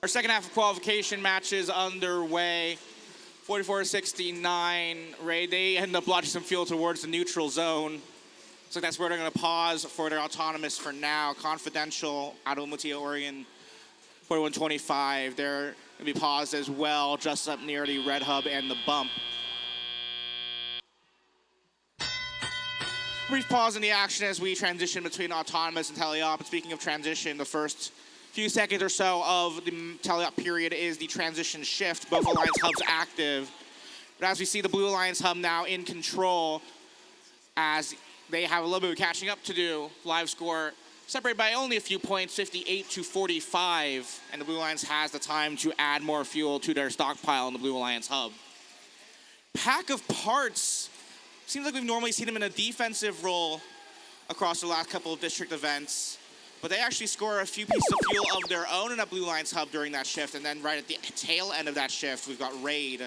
Our second half of qualification matches underway. 44-69, Raid, they end up launching some fuel towards the neutral zone. Looks like that's where they're going to pause for their autonomous for now. Confidential out of Umatia, Oregon, 4125. They're going to be paused as well, just up near the red hub and the bump. Brief pause in the action as we transition between autonomous and teleop. And speaking of transition, the first few seconds or so of the teleop period is the transition shift. Both Alliance hubs active. But as we see the Blue Alliance hub now in control, as they have a little bit of catching up to do. Live score separated by only a few points, 58-45. And the Blue Alliance has the time to add more fuel to their stockpile in the Blue Alliance hub. Pack of Parts. Seems like we've normally seen them in a defensive role across the last couple of district events. But they actually score a few pieces of fuel of their own in a Blue Alliance hub during that shift. And then right at the tail end of that shift, we've got Raid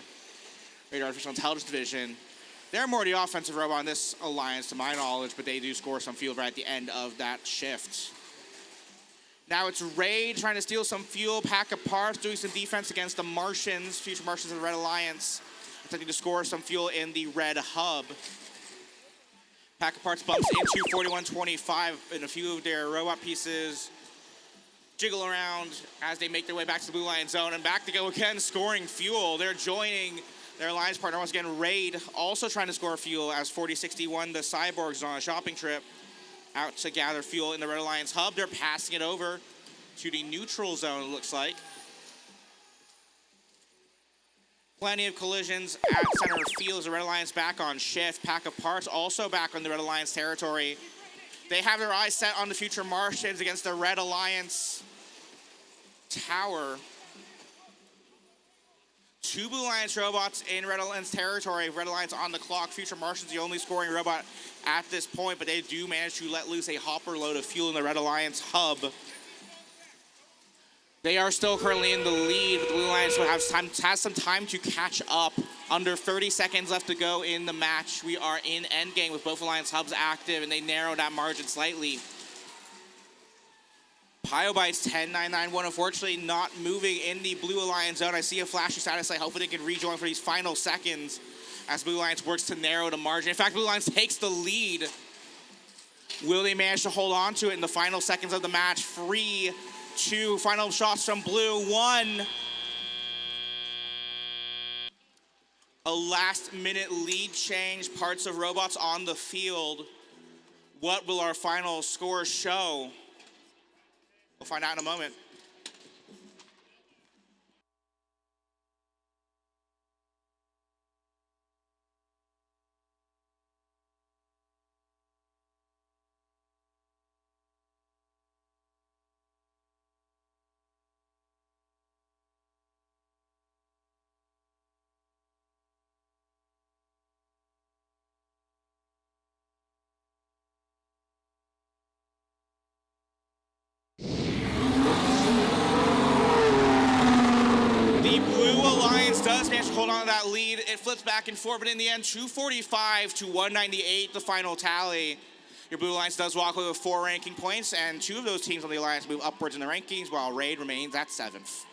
Artificial Intelligence Division. They're more the offensive robot in this alliance, to my knowledge, but they do score some fuel right at the end of that shift. Now it's Raid trying to steal some fuel. Pack of Parts doing some defense against the Martians, future Martians of the Red Alliance, attempting to score some fuel in the red hub. Pack of Parts bumps into 4125, and a few of their robot pieces jiggle around as they make their way back to the Blue Alliance zone, and back to go again, scoring fuel. They're joining their alliance partner once again, Raid, also trying to score fuel as 4061, the Cyborgs, on a shopping trip out to gather fuel in the Red Alliance hub. They're passing it over to the neutral zone, it looks like. Plenty of collisions at center field as the Red Alliance back on shift. Pack of Parts also back on the Red Alliance territory. They have their eyes set on the future Martians against the Red Alliance tower. Two Blue Alliance robots in Red Alliance territory. Red Alliance on the clock. Future Martians the only scoring robot at this point, but they do manage to let loose a hopper load of fuel in the Red Alliance hub. They are still currently in the lead, but the Blue Alliance will has some time to catch up. Under 30 seconds left to go in the match. We are in endgame with both Alliance hubs active, and they narrow that margin slightly. Pyobytes 10991, unfortunately not moving in the Blue Alliance zone. I see a flashy status light, hoping they can rejoin for these final seconds as Blue Alliance works to narrow the margin. In fact, Blue Alliance takes the lead. Will they manage to hold on to it in the final seconds of the match? 3, 2, final shots from Blue, 1. A last-minute lead change, parts of robots on the field. What will our final score show? We'll find out in a moment. Does manage to hold on to that lead. It flips back and forth, but in the end, 245 to 198, the final tally. Your Blue Alliance does walk away with 4 ranking points, and 2 of those teams on the Alliance move upwards in the rankings, while Raid remains at 7th.